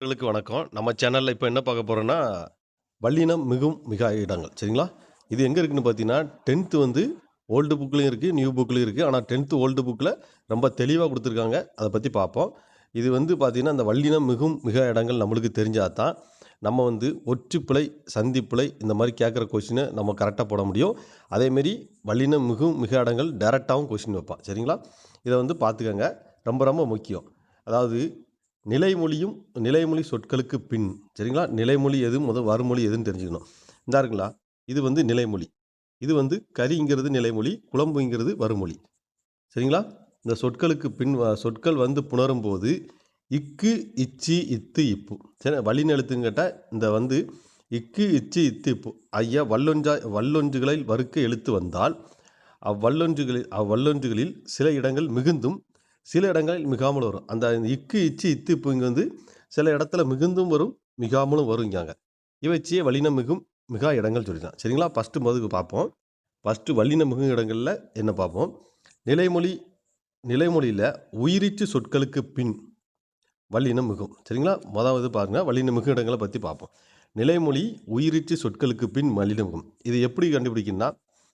மக்களுக்கு வணக்கம். நம்ம சேனல்ல இப்ப என்ன பார்க்க போறோம்னா, வல்லினம் மிகும் மிகா இடங்கள். சரிங்களா? இது எங்க இருக்குன்னு பார்த்தீங்கன்னா, 10த் வந்து ஓல்டு புக்லயும் இருக்கு, நியூ புக்லயும் இருக்கு. ஆனா 10த் ஓல்டு புக்ல ரொம்ப தெளிவா குடுத்துருக்காங்க. அத பத்தி பார்ப்போம். இது வந்து பார்த்தீங்கன்னா, அந்த வல்லினம் மிகும் மிகா இடங்கள் நம்மளுக்கு தெரிஞ்சா தான், நம்ம வந்து ஒற்றுப்பிழை, சந்திப்பிழை இந்த மாரி கேட்குற கொஸ்டின நம்ம கரெக்ட்டா போட முடியும். அதேமாரி வல்லினம் மிகும் மிகா இடங்கள் டைரக்ட்டாவும் கொஸ்டின் வைப்பான். சரிங்களா? இத வந்து பார்த்துக்கங்க. ரொம்ப ரொம்ப முக்கியம். அதாவது நிலைமொழியும் நிலைமொழி சொற்களுக்கு பின் சரிங்களா? நிலைமொழி எது, வறுமொழி எதுன்னு தெரிஞ்சுக்கணும். இந்தா இருக்குங்களா? இது வந்து நிலைமொழி. இது வந்து கரிங்கிறது நிலைமொழி, குழம்புங்கிறது வறுமொழி. சரிங்களா? இந்த சொற்களுக்கு பின் சொற்கள் வந்து புணரும்போது, இக்கு, இச்சி, இத்து, இப்பு. சரி வல்லின எழுத்துன்னு கேட்டா, இந்த வந்து இக்கு, இச்சி, இத்து, இப்பு ஆகிய வல்லொன்றுகளில் வறுக்க எழுத்து வந்தால், அவ்வல்லொன்றுகளில் சில இடங்கள் மிகுந்தும், சில இடங்களில் மிகாமலும் வரும். அந்த இக்கு, இச்சு, இத்து, இப்பு இங்க வந்து சில இடத்துல மிகுந்தும் வரும், மிகாமலும் வருங்காங்க. இவற்றையே வல்லினம் மிகும் மிகா இடங்கள் சொல்லிக்கலாம். சரிங்களா? ஃபர்ஸ்ட்டு முதல்ல பார்ப்போம். ஃபர்ஸ்ட்டு வல்லினம் மிகும் இடங்கள்ல என்ன பார்ப்போம். நிலைமொழி நிலைமொழியில உயிரீற்று சொற்களுக்கு பின் வல்லினம் மிகும். சரிங்களா? முதலாவது பாருங்க வல்லினம் மிகும் இடங்கள பத்தி பார்ப்போம். நிலைமொழி உயிரீற்று சொற்களுக்கு பின் வல்லினம் மிகும். இது எப்படி கண்டுபிடிக்கணும்னா,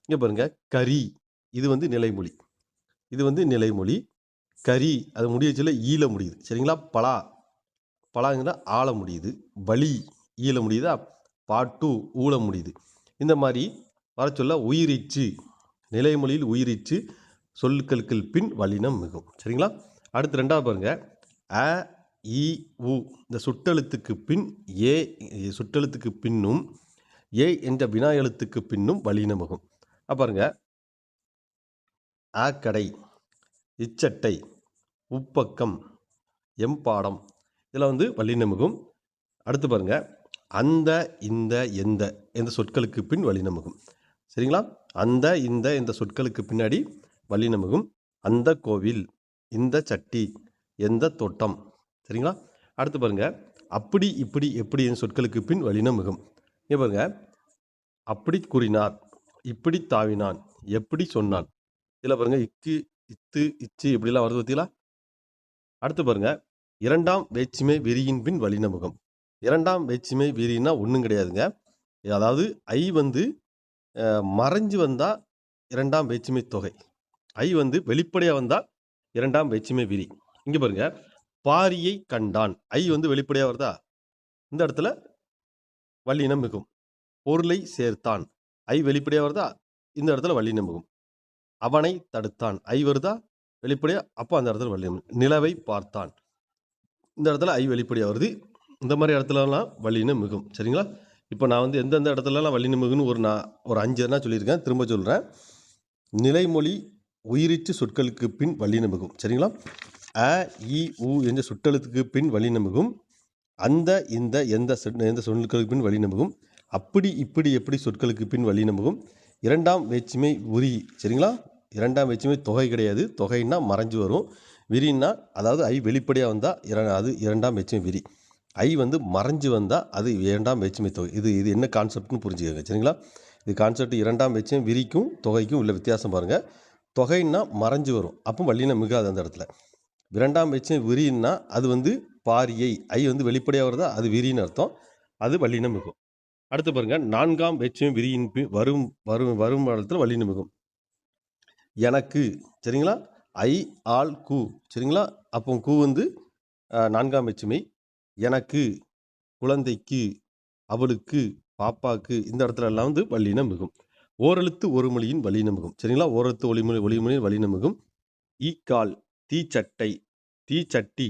இங்க பாருங்க கரி இது வந்து நிலைமொழி. இது வந்து நிலைமொழி. கரி அது முடியச்சுல ஈல முடியுது. சரிங்களா? பலாங்கிற ஆல முடியுது. வழி ஈல முடியுதா? பாட்டு ஊல முடியுது. இந்த மாரி வரச்சொல்ல உயிரீற்று நிலைமொழியில் உயிரீற்று சொற்களுக்கு பின் வல்லினம் மிகும். சரிங்களா? அடுத்து 2வது பாருங்க. அ, இ, உ இந்த சுட்டெழுத்துக்கு பின் ஏ சுட்டெழுத்துக்கு பின்னும் ஏ என்ற வினா எழுத்துக்கு பின்னும் வல்லினம் மிகும். பாருங்க. கடை, இச்சட்டை, உப்பக்கம், எம்பாடம் இதில் வந்து வல்லினம் மிகும். அடுத்து பாருங்க. அந்த, இந்த, எந்த சொற்களுக்கு பின் வல்லினம் மிகும். சரிங்களா? அந்த, இந்த சொற்களுக்கு பின்னாடி வல்லினம் மிகும். அந்த கோவில், இந்த சட்டி, எந்த தோட்டம். சரிங்களா? அடுத்து பாருங்க. அப்படி, இப்படி, எப்படி என்ற சொற்களுக்கு பின் வல்லினம் மிகும். இங்க பாருங்க. அப்படி கூறினார், இப்படி தாவினான், எப்படி சொன்னான். இதில் பாருங்க இக்கு, இத்து, இச்சு இப்படிலாம் வருது பார்த்தீங்களா? அடுத்து பாருங்க. 2ஆம் வேற்றுமை விரியின் பின் வல்லினம் மிகும். 2ஆம் வேற்றுமை விரின்னா ஒண்ணும் கிடையாதுங்க. அதாவது ஐ வந்து மறைஞ்சு வந்தா 2ஆம் வேற்றுமை தொகை. ஐ வந்து வெளிப்படையா வந்தா 2ஆம் வேற்றுமை விரி. இங்க பாருங்க. பாரியை கண்டான். ஐ வந்து வெளிப்படையா வருதா? இந்த இடத்துல வல்லினம் மிகும். பொருளை சேர்த்தான். ஐ வெளிப்படையா வருதா? இந்த இடத்துல வல்லினம் மிகும். அவனை தடுத்தான். ஐ வருதா? வெளிப்படையா அப்போ அந்த இடத்துல வல்லினம். நிலவை பார்த்தான். இந்த இடத்துல ஐ வெளிப்படையா வருது. இந்த மாதிரி இடத்துலலாம் வல்லினம் மிகும். சரிங்களா? இப்போ நான் வந்து எந்தெந்த இடத்துலலாம் வல்லினம் மிகும்னு ஒரு 5 எண்ணா சொல்லியிருக்கேன். திரும்ப சொல்றேன். நிலைமொழி உயிரீற்று சொற்களுக்கு பின் வல்லினம் மிகும். சரிங்களா? அ, இ, உ என்ற சுட்டெழுத்துக்கு பின் வல்லினம் மிகும். அந்த, இந்த, எந்த சொற்களுக்கு பின் வல்லினம் மிகும். அப்படி, இப்படி, எப்படி சொற்களுக்கு பின் வல்லினம் மிகும். 2ஆம் வேற்றுமை உரி. சரிங்களா? 2ஆம் வேற்றுமை தொகை கிடையாது. தொகைன்னா மறைஞ்சு வரும். விரின்னா அதாவது ஐ வெளிப்படையா வந்தா அது 2ஆம் வேற்றுமை விரி. ஐ வந்து மறைஞ்சு வந்தா அது 2ஆம் வேற்றுமை தொகை. இது என்ன கான்செப்ட்னு புரிஞ்சுக்கங்க. சரிங்களா? இது கான்செப்ட் 2ஆம் வேற்றுமை விரிக்கும் தொகைக்கும் உள்ள வித்தியாசம் பாருங்க. தொகைன்னா மறைஞ்சு வரும். அப்போ வல்லினம் மிகாது அந்த இடத்துல. 2ஆம் வேற்றுமை விரின்னா அது வந்து பாரியை ஐ வந்து வெளிப்படையா வருதா அது விரின்னு அர்த்தம். அது வல்லினம் மிகும். அடுத்து பாருங்க. 4ஆம் வேற்றுமை விரியின் பின் வரும் வரும் வரும் இடத்துல வல்லினம் மிகும். எனக்கு சரிங்களா? ஐ, ஆல், கு சரிங்களா? அப்போ கு வந்து 4ஆம் வேற்றுமை. எனக்கு, குழந்தைக்கு, அவளுக்கு, பாப்பாக்கு இந்த இடத்துல எல்லாம் வந்து வல்லினம் மிகும். ஓரெழுத்து ஒரு மொழியின் வல்லினம் மிகும். சரிங்களா? ஓரெழுத்து ஒளிமொழியின் வல்லினம் மிகும். ஈக்கால், தீச்சட்டை, தீச்சட்டி,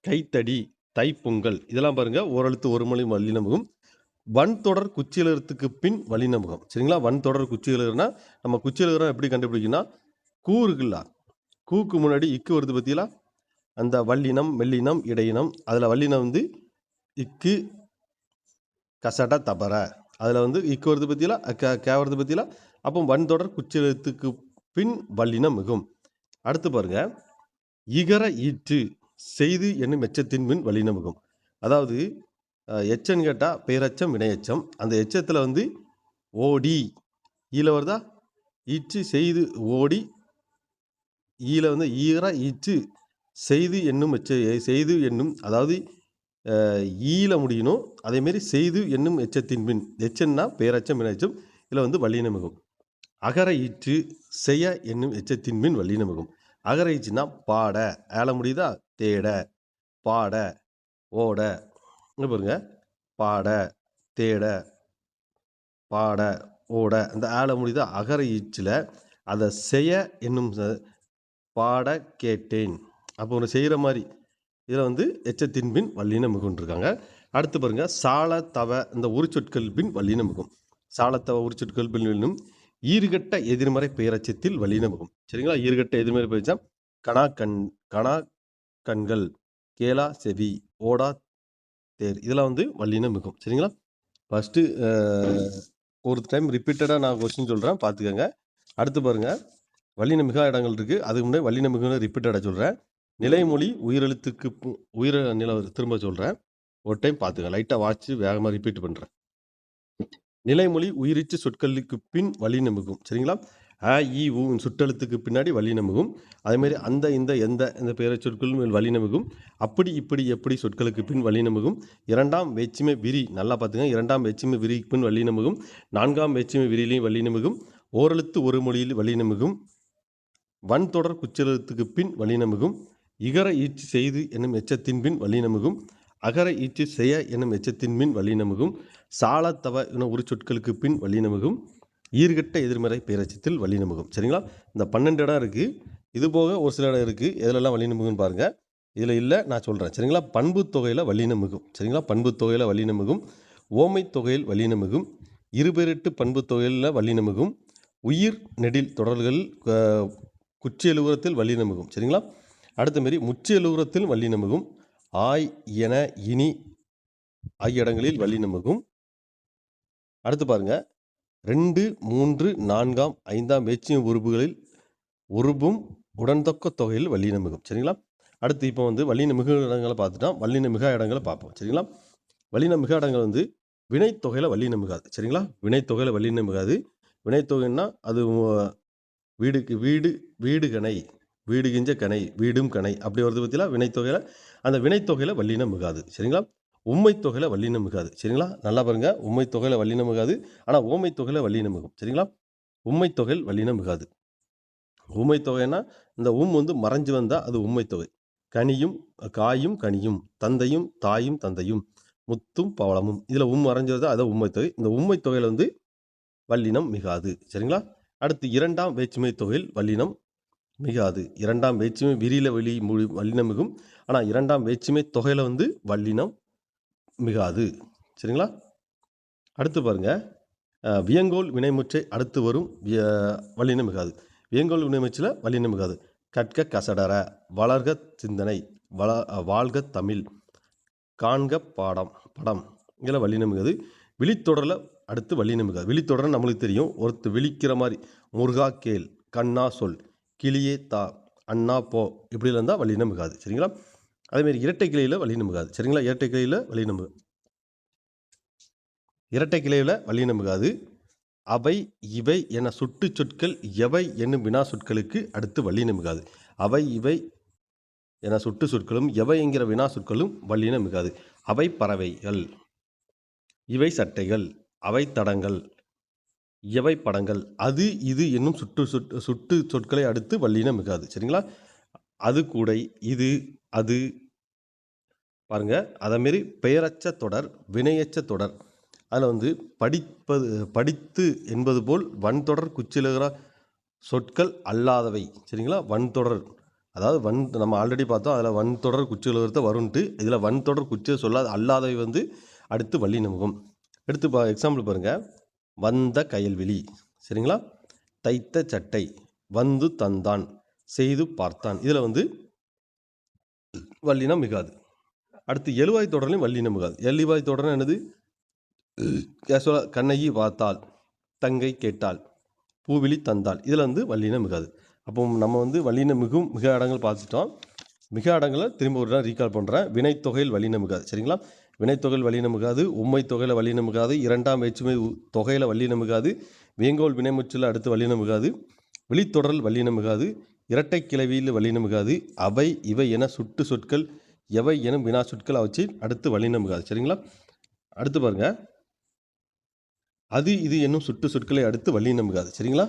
கைத்தடி, தைப்பொங்கல் இதெல்லாம் பாருங்க ஓரெழுத்து ஒரு மொழி வல்லினம் மிகும். வன்தொடர் குச்சியெழுத்துக்கு பின் வல்லினம் மிகும். சரிங்களா? வன்தொடர் குச்சியெழுதுனா நம்ம குச்சியெழுதுறோம் எப்படி கண்டுபிடிக்கணும்னா, கூ இருக்குல்ல, கூக்கு முன்னாடி இக்கு வருது பார்த்தீங்களா? அந்த வல்லினம், மெல்லினம், இடையினம் அதில் வல்லினம் வந்து இக்கு, கசட, தபர அதில் வந்து இக்கு வருது பார்த்தீங்களா? கே வருது பார்த்தீங்களா? அப்போ வன்தொடர் குச்சியெழுத்துக்கு பின் வல்லினம் மிகும். அடுத்து பாருங்க. இகர ஈற்று செய்து என்னும் எச்சத்தின் பின் வல்லினம் மிகும். அதாவது எச்சன்னு கேட்டால் பேரெச்சம், வினையெச்சம். அந்த எச்சத்தில் வந்து ஓடி ஈல வருதா? ஈற்று செய்து ஓடி ஈல வந்து ஈர ஈற்று செய்து என்னும் செய்து என்னும் அதாவது ஈல முடியணும். அதேமாரி செய்து என்னும் எச்சத்தின் பின் எச்சன்னா பேரச்சம் வினைச்சம் இதில் வந்து வல்லினமிகும். அகர ஈற்று செய்ய என்னும் எச்சத்தின் பின் வல்லினமிகும். அகர ஈச்சுன்னா பாட ஏல முடியுதா தேட பாட ஓட இங்க பாருங்க பாட தேட பாட ஓட அந்த ஆல முடியுதா அகர ஈச்சில் அதை செய்ய என்னும் பாட கேட்டேன். அப்போ ஒன்று செய்கிற மாதிரி இதில் வந்து எச்சத்தின் பின் வல்லினம் மிகுன்றிருக்காங்க. அடுத்து பாருங்க சால தவ இந்த உரிச்சொற்கள் பின் வல்லினம் மிகும். சாலத்தவ உரிச்சொற்கள் பின் வல்லினம் ஈறுகட்ட எதிர்மறை பெயரச்சத்தில் வல்லினம் மிகும். சரிங்களா? ஈறுகட்ட எதிர்மறை பெயரச்சம் கணா கண்கள் கேளா செவி ஓடா தேர் இதெல்லாம் வந்து வல்லினம் மிகும். சரிங்களா? ஃபஸ்ட்டு ஒரு டைம் ரிப்பீட்டடாக நான் கொஸ்டின் சொல்கிறேன், பார்த்துக்கோங்க. அடுத்து பாருங்கள் வல்லின மிகா இடங்கள் இருக்குது. அதுக்கு முன்னாடி வல்லின மிகுன்னு ரிப்பீட்டடாக சொல்கிறேன். நிலைமொழி உயிரெழுத்துக்கு உயிர நில திரும்ப சொல்கிறேன், ஒரு டைம் பார்த்துங்க. லைட்டாக வாட்சி வேகமாக ரிப்பீட் பண்ணுறேன். நிலைமொழி உயிரிச்சு சொற்களுக்கு பின் வல்லின மிகும். சரிங்களா? அ இ உ சுற்றெழுத்துக்கு பின்னாடி வல்லின மிகும். அதேமாதிரி அந்த இந்த எந்த இந்த பேர சொற்களும் வல்லின மிகும். அப்படி இப்படி எப்படி சொற்களுக்கு பின் வல்லின மிகும். இரண்டாம் வேற்றுமை விரி நல்லா பார்த்துங்க. இரண்டாம் வேற்றுமை விரிக்கு பின் வல்லின மிகும். நான்காம் வேற்றுமை விரியிலையும் வல்லின மிகும். ஓரெழுத்து ஒரு மொழியில் வல்லின மிகும். வன்தொடர் குச்செழுத்துக்கு பின் வல்லின மிகும். இகர ஈச்சு செய்து என்னும் எச்சத்தின் பின் வல்லின மிகும். அகர ஈச்சு செய்ய என்னும் எச்சத்தின் பின் வல்லின மிகும். சாலத்தவ என ஒரு சொற்களுக்கு பின் வல்லின மிகும். ஈர்கட்ட எதிர்மறை பேரச்சத்தில் வல்லின மிகும். சரிங்களா? இந்த 12 இடம் இருக்குது. இது போக ஒரு சில இடம் இருக்குது. எதுலெல்லாம் வல்லின மிகும்னு பாருங்கள். இதில் இல்லை, நான் சொல்கிறேன். சரிங்களா? பண்பு தொகையில் வல்லின மிகும். சரிங்களா? பண்பு தொகையில் வல்லின மிகும். ஓமை தொகையில் வல்லின மிகும். இருபெருட்டு பண்பு தொகையில் வல்லின மிகும். உயிர் நெடில் தொடர்கள் குச்சி எழுவுரத்தில் வல்லின மிகும். சரிங்களா? அடுத்த மாரி முச்சி எழுவுரத்தில் வல்லின மிகும். ஆய் என இனி ஆகிய இடங்களில் வல்லின மிகும். அடுத்து பாருங்க 2, 3, 4, 5 வேற்றுமை உறுப்புகளில் உருபும் உடன்தொக்க தொகையில் வல்லின மிகும். சரிங்களா? அடுத்து இப்போ வந்து வல்லின மிகு இடங்களை பார்த்துட்டோம். வல்லின மிகா இடங்களை பார்ப்போம். சரிங்களா? வல்லின மிகா இடங்கள் வந்து வினைத்தொகையில் வல்லின மிகாது. சரிங்களா? வினைத்தொகையில் வல்லின மிகாது. வினைத்தொகைன்னா அது வீடுக்கு வீடு வீடு கணை வீடு கிஞ்ச கணை வீடும் கணை அப்படி வருது பற்றிலாம் வினைத்தொகையில் அந்த வினைத்தொகையில் வல்லினம் மிகாது. சரிங்களா? உண்மை தொகையில் வல்லினம் மிகாது. சரிங்களா? நல்லா பாருங்கள். உண்மை தொகையில் வல்லினம் மிகாது. ஆனால் ஓமை தொகையில் வல்லினம் மிகும். சரிங்களா? உண்மை தொகையில் வல்லினம் மிகாது. உண்மை தொகைன்னா இந்த வந்து மறைஞ்சு வந்தால் அது உண்மை தொகை. கனியும் காயும் கனியும் தந்தையும் தாயும் தந்தையும் முத்தும் பவளமும் இதில் மறைஞ்சு வருதா அதை உண்மை தொகை. இந்த உண்மை தொகையில் வந்து வல்லினம் மிகாது. சரிங்களா? அடுத்து இரண்டாம் வேற்றுமை தொகையில் வல்லினம் மிகாது. இரண்டாம் வேற்றுமை விரியில வல்லினம் மிகும். ஆனால் இரண்டாம் வேற்றுமை தொகையில் வந்து வல்லினம் மிகாது. சரிங்களா? அடுத்து பாருங்க வியங்கோல் வினைமுற்றை அடுத்து வரும் வல்லினம் மிகாது. வியங்கோல் வினைமுற்றில் வல்லினம் மிகாது. கற்க கசடர வளர்க சிந்தனை வாழ்க தமிழ் காண்க படம் இதில் வல்லினம் மிகாது. விழித்தொடரில் அடுத்து வல்லினம் மிகாது. விழித்தொடர் நம்மளுக்கு தெரியும். ஒருத்தர் விழிக்கிற மாதிரி முருகா கேள் கண்ணா சொல் கிளியே தா அண்ணா போ இப்படியில் இருந்தால் வல்லினம் மிகாது. சரிங்களா? அதேமாரி இரட்டை கிளையில் வல்லினம் மிகாது. சரிங்களா? இரட்டை கிளையில் வல்லினம் மிகாது. அவை இவை என சுட்டு சொற்கள் எவை என்னும் வினா சொற்களுக்கு அடுத்து வல்லினம் மிகாது. அவை இவை என சுட்டு சொற்களும் எவை என்கிற வினா சொற்களும் வல்லினம் மிகாது. அவை பறவைகள், இவை சட்டைகள், அவை தடங்கள், எவை படங்கள், அது இது என்னும் சுட்டு சொற்களை அடுத்து வல்லினம் மிகாது. சரிங்களா? அது கூடை, இது அது பாருங்க. அதேமாரி பெயரச்ச தொடர் வினையச்ச தொடர் அதில் வந்து படித்து என்பது போல் வன்தொடர் குச்சிலுகிற சொற்கள் அல்லாதவை. சரிங்களா? வன்தொடர் அதாவது நம்ம ஆல்ரெடி பார்த்தோம். அதில் வன்தொடர் குச்சிலுகிறத வரும்ட்டு. இதில் வன்தொடர் குச்சி சொல்லாத அல்லாதவை வந்து அடுத்து வல்லினம் மிகும். எடுத்து எக்ஸாம்பிள் பாருங்கள். வந்த கயல்விழி. சரிங்களா? தைத்த சட்டை வந்து தந்தான் செய்து பார்த்தான் இதில் வந்து வல்லினம் மிகாது. அடுத்து எழுவாய் தொடர்லையும் வல்லினம் மிகாது. எழுவாய் தொடர் என்னது? கேஷுவலாக கண்ணகி பார்த்தாள் தங்கை கேட்டாள் பூவிழி தந்தாள் இதில் வந்து வல்லினம் மிகாது. அப்போ நம்ம வந்து வல்லினம் மிகும் மிக இடங்கள் பார்த்துட்டோம். மிக இடங்களை திரும்ப ஒரு நாள் ரீகால் பண்ணுறேன். வினைத்தொகையில் வல்லினம் மிகாது. சரிங்களா? வினைத்தொகையில் வல்லினம் மிகாது. உண்மை தொகையில் வல்லினம் மிகாது. இரண்டாம் வேற்றுமை தொகையில் வல்லினம் மிகாது. வேங்கோல் வினைமுற்றில் அடுத்து வல்லினம் மிகாது. விழித்தொடரில் வல்லினம் மிகாது. இரட்டை கிளவியில் வல்லினம் மிகாது. அவை இவை என சுட்டு சொற்கள் எவை எனும் வினா சொற்களை வச்சு அடுத்து வல்லினம் மிகாது. சரிங்களா? அடுத்து பாருங்க, அது இது என்னும் சுட்டு சொற்களை அடுத்து வல்லினம் மிகாது. சரிங்களா?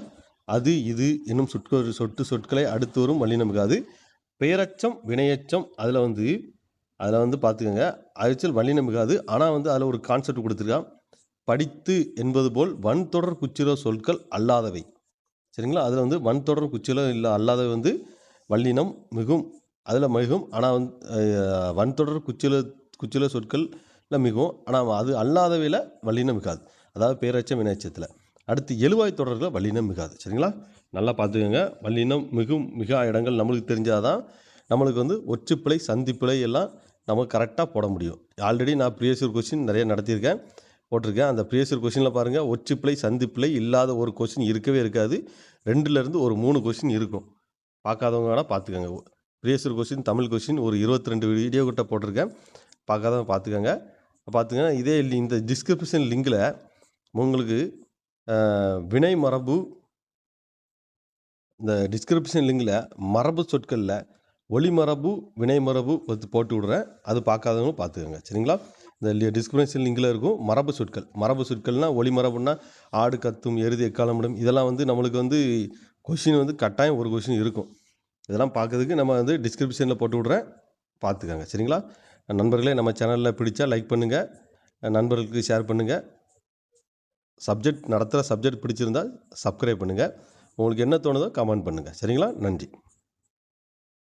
அது இது என்னும் சொட்டு சொற்களை அடுத்து வரும் வல்லினம் மிகாது. பெயரச்சம் வினையச்சம் அதில் வந்து பார்த்துக்கோங்க, ஆக்சுவல் வல்லினம் மிகாது. ஆனால் வந்து அதில் ஒரு கான்செப்ட் கொடுத்துருக்கான், படித்து என்பது போல் வன்தொடர் குச்சிலோ சொற்கள் அல்லாதவை. சரிங்களா? அதில் வந்து வன்தொடர் குச்சிலோ இல்லை அல்லாதவை வந்து வல்லினம் மிகும், அதில் மிகும். ஆனால் வந்து வன்தொடர் குச்சிலோ சொற்கள் இல்லை மிகும், ஆனால் அது அல்லாதவையில் வல்லினம் மிகாது. அதாவது பேரச்சம் வினைச்சத்தில். அடுத்து எழுவாய் தொடர்கள் வல்லினம் மிகாது. சரிங்களா? நல்லா பார்த்துக்கோங்க. வல்லினம் மிகும் மிகா இடங்கள் நம்மளுக்கு தெரிஞ்சாதான் நம்மளுக்கு வந்து ஒற்றுப்பிழை சந்திப்பிழை எல்லாம் நம்ம கரெக்டாக போட முடியும். ஆல்ரெடி நான் ப்ரீவியஸ் கொஸ்டின் நிறைய நடத்தியிருக்கேன், போட்டிருக்கேன். அந்த ப்ரீவியஸ் கொஸ்டினில் பாருங்கள், ஒற்றுப்பிழை சந்திப்பிழை இல்லாத ஒரு கொஸ்டின் இருக்கவே இருக்காது. 2லேருந்து ஒரு 3 கொஸ்டின் இருக்கும். பார்க்காதவங்க வேணால் பார்த்துக்கோங்க. ப்ரீவியஸ் கொஸ்டின் தமிழ் கொஸ்டின் ஒரு 22 வீடியோ கிட்ட போட்டிருக்கேன், பார்க்காதவங்க பார்த்துக்கங்க. இதே இந்த டிஸ்கிரிப்ஷன் லிங்கில் உங்களுக்கு வினை மரபு, இந்த டிஸ்கிரிப்ஷன் லிங்கில் மரபு சொற்களில் ஒளிமரபு வினை மரபு போட்டு விடுறேன், அது பார்க்காதவங்க பார்த்துக்கோங்க. சரிங்களா? இந்த டிஸ்கிரிப்ஷன் லிங்கில் இருக்கும் மரபு சொற்கள்னால் ஒளிமரபுன்னா ஆடு கத்தும் எருது எக்காலமிடும், இதெல்லாம் வந்து நம்மளுக்கு வந்து கொஷின் வந்து கட்டாயம் ஒரு கொஷின் இருக்கும். இதெல்லாம் பார்க்கறதுக்கு நம்ம வந்து டிஸ்கிரிப்ஷனில் போட்டு விட்றேன், பார்த்துக்கோங்க. சரிங்களா? நண்பர்களே, நம்ம சேனலில் பிடிச்சா லைக் பண்ணுங்கள், நண்பர்களுக்கு ஷேர் பண்ணுங்கள். சப்ஜெக்ட் பிடிச்சிருந்தால் சப்ஸ்கிரைப் பண்ணுங்கள். உங்களுக்கு என்ன தோணுதோ கமெண்ட் பண்ணுங்கள். சரிங்களா? நன்றி.